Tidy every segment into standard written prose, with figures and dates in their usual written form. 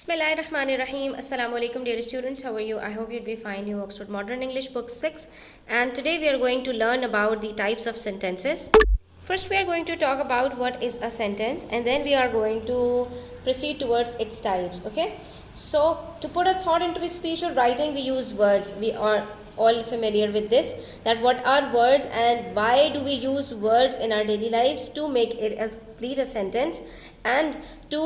Bismillahirrahmanirrahim. Assalamu alaikum, dear students. How are you? I hope you'd be fine. You Oxford Modern English Book 6, and today we are going to learn about the types of sentences. First, we are going to talk about what is a sentence, and then we are going to proceed towards its types. Okay, so to put a thought into speech or writing, we use words. We are all familiar with this, that what are words and why do we use words in our daily lives to make it as complete a sentence and to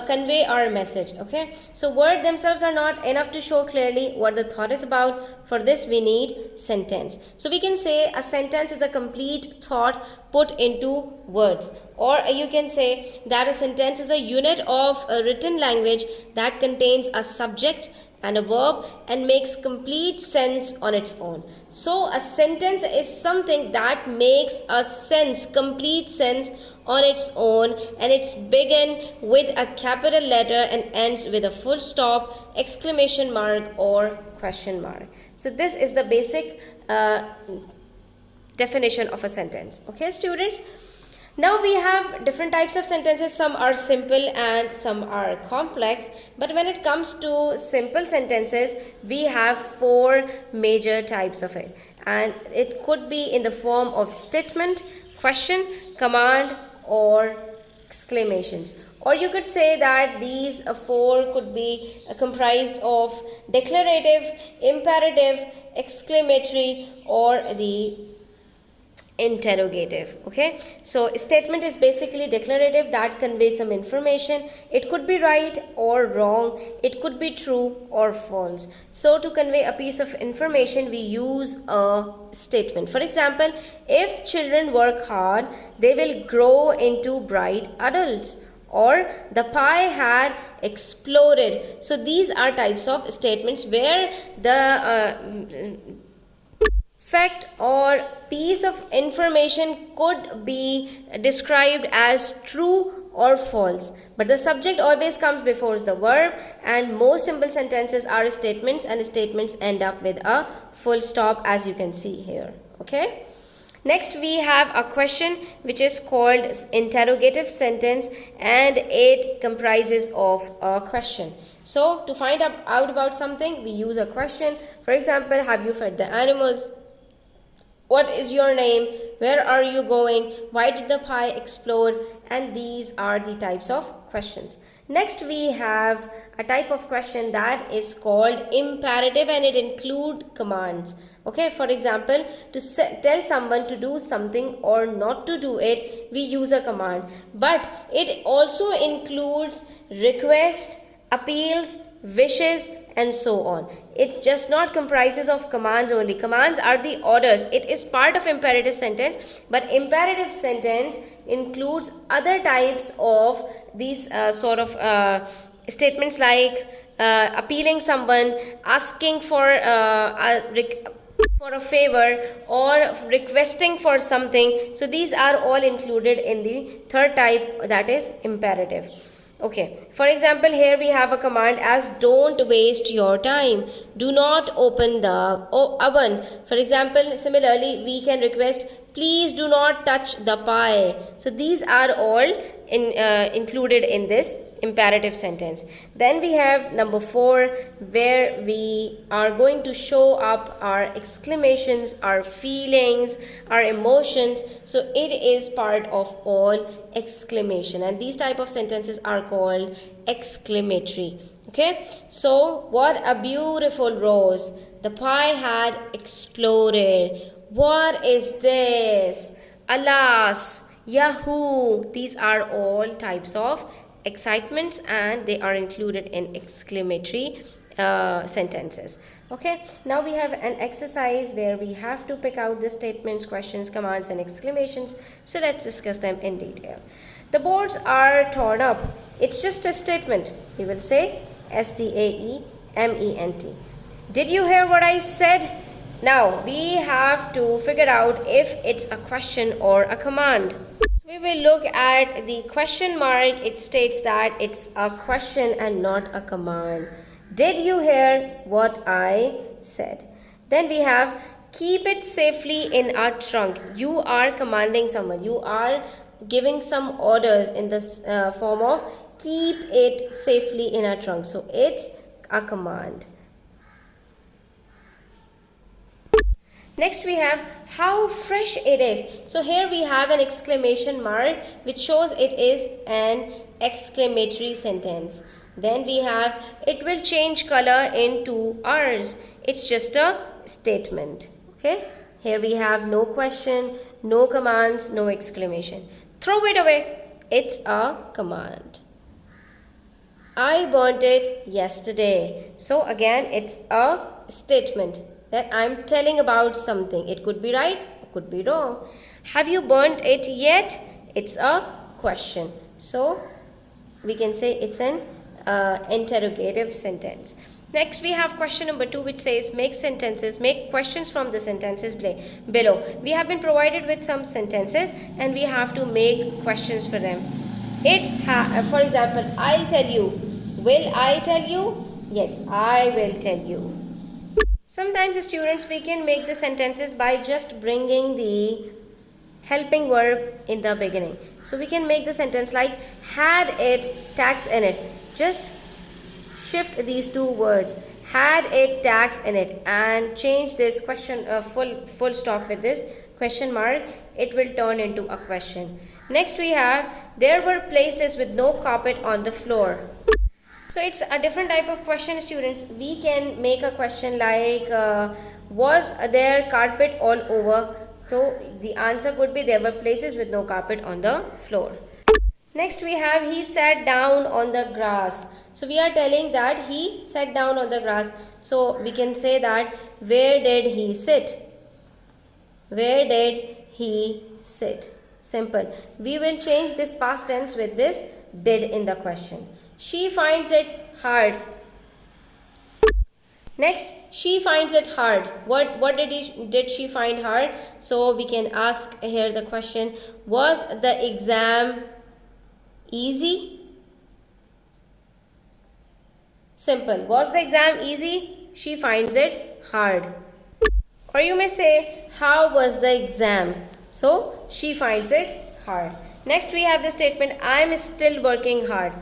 convey our message. Okay, so words themselves are not enough to show clearly what the thought is about. For this we need sentence. So we can say a sentence is a complete thought put into words, or you can say that a sentence is a unit of a written language that contains a subject and a verb and makes complete sense on its own. So a sentence is something that makes a sense, complete sense on its own, and it's begin with a capital letter and ends with a full stop, exclamation mark or question mark. So this is the basic definition of a sentence. Okay, students? Now we have different types of sentences. Some are simple and some are complex. But when it comes to simple sentences, we have four major types of it. And it could be in the form of statement, question, command, or exclamations. Or you could say that these four could be comprised of declarative, imperative, exclamatory, or the interrogative. Okay, so statement is basically declarative that conveys some information. It could be right or wrong, it could be true or false. So to convey a piece of information, we use a statement. For example, if children work hard, they will grow into bright adults, or the pie had exploded. So these are types of statements where the fact or piece of information could be described as true or false, but the subject always comes before the verb, and most simple sentences are statements, and statements end up with a full stop, as you can see here. Okay, next we have a question which is called interrogative sentence, and it comprises of a question. So to find out about something, we use a question. For example, have you fed the animals? What is your name? Where are you going? Why did the pie explode? And these are the types of questions. Next we have a type of question that is called imperative, and it includes commands. Okay, for example, to tell someone to do something or not to do it, we use a command. But it also includes request, appeals, wishes, and so on. It just not comprises of commands only. Commands are the orders. It is part of imperative sentence, but imperative sentence includes other types of these statements, like appealing someone, asking for a favor, or requesting for something. So these are all included in the third type, that is imperative. Okay, for example, here we have a command as don't waste your time, do not open the oven. For example, similarly, we can request please do not touch the pie. So these are all included in this imperative sentence. Then we have number 4, where we are going to show up our exclamations, our feelings, our emotions. So it is part of all exclamation, and these type of sentences are called exclamatory. Okay, so what a beautiful rose, the pie had exploded, what is this, alas, yahoo. These are all types of excitements, and they are included in exclamatory sentences. Okay, now we have an exercise where we have to pick out the statements, questions, commands, and exclamations. So let's discuss them in detail. The boards are torn up. It's just a statement. We will say statement. Did you hear what I said? Now we have to figure out if it's a question or a command. We will look at the question mark. It states that it's a question and not a command. Did you hear what I said? Then we have keep it safely in our trunk. You are commanding someone. You are giving some orders in this form of keep it safely in a trunk. So it's a command. Next we have how fresh it is. So here we have an exclamation mark which shows it is an exclamatory sentence. Then we have it will change color in 2 hours. It's just a statement. Okay. Here we have no question, no commands, no exclamation. Throw it away. It's a command. I burnt it yesterday. So again, it's a statement that I'm telling about something. It could be right, it could be wrong. Have you burnt it yet? It's a question. So we can say it's an interrogative sentence. Next we have question number 2, which says make questions from the sentences below. We have been provided with some sentences and we have to make questions for them. For example, I'll tell you. Will I tell you? Yes, I will tell you. Sometimes students, we can make the sentences by just bringing the helping verb in the beginning. So we can make the sentence like had it tax in it. Just shift these 2 words, had it tax in it, and change this question full stop with this question mark. It will turn into a question. Next we have there were places with no carpet on the floor. So it's a different type of question, students. We can make a question like was there carpet all over? So the answer could be there were places with no carpet on the floor. Next we have he sat down on the grass. So we are telling that he sat down on the grass. So we can say that where did he sit? Where did he sit? Simple. We will change this past tense with this did in the question. She finds it hard. Next, she finds it hard. What did she find hard? So we can ask here the question, was the exam easy? Simple. Was the exam easy? She finds it hard. Or you may say, how was the exam? So she finds it hard. Next we have the statement, I am still working hard.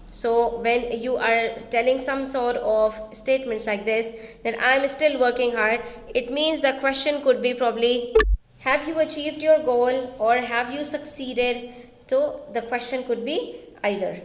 So when you are telling some sort of statements like this, that I am still working hard, it means the question could be probably, have you achieved your goal or have you succeeded? So the question could be either.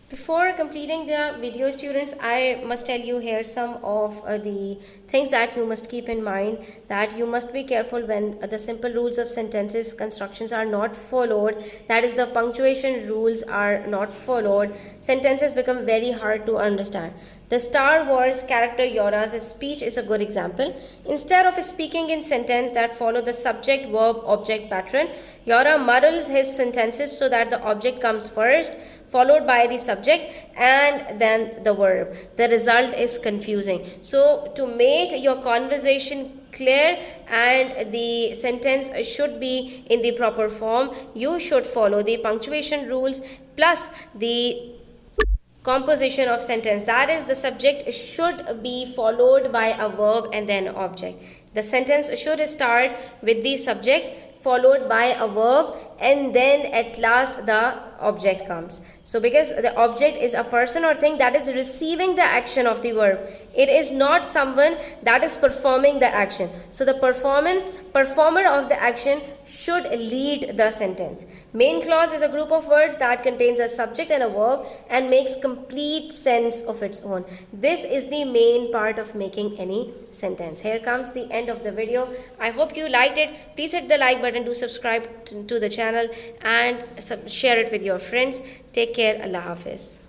Before completing the video, students, I must tell you here some of the things that you must keep in mind, that you must be careful when the simple rules of sentences constructions are not followed, that is the punctuation rules are not followed, sentences become very hard to understand. The Star Wars character Yoda's speech is a good example. Instead of speaking in sentence that follow the subject verb object pattern, Yoda muddles his sentences so that the object comes first, followed by the subject and then the verb. The result is confusing. So to make your conversation clear and the sentence should be in the proper form, you should follow the punctuation rules plus the composition of sentence. That is, the subject should be followed by a verb and then object. The sentence should start with the subject followed by a verb and then at last the object comes. So because the object is a person or thing that is receiving the action of the verb, it is not someone that is performing the action. So the performer of the action should lead the sentence. Main clause is a group of words that contains a subject and a verb and makes complete sense of its own. This is the main part of making any sentence. Here comes the end of the video. I hope you liked it. Please hit the like button, do subscribe to the channel and share it with your friends. Take care. Allah Hafiz.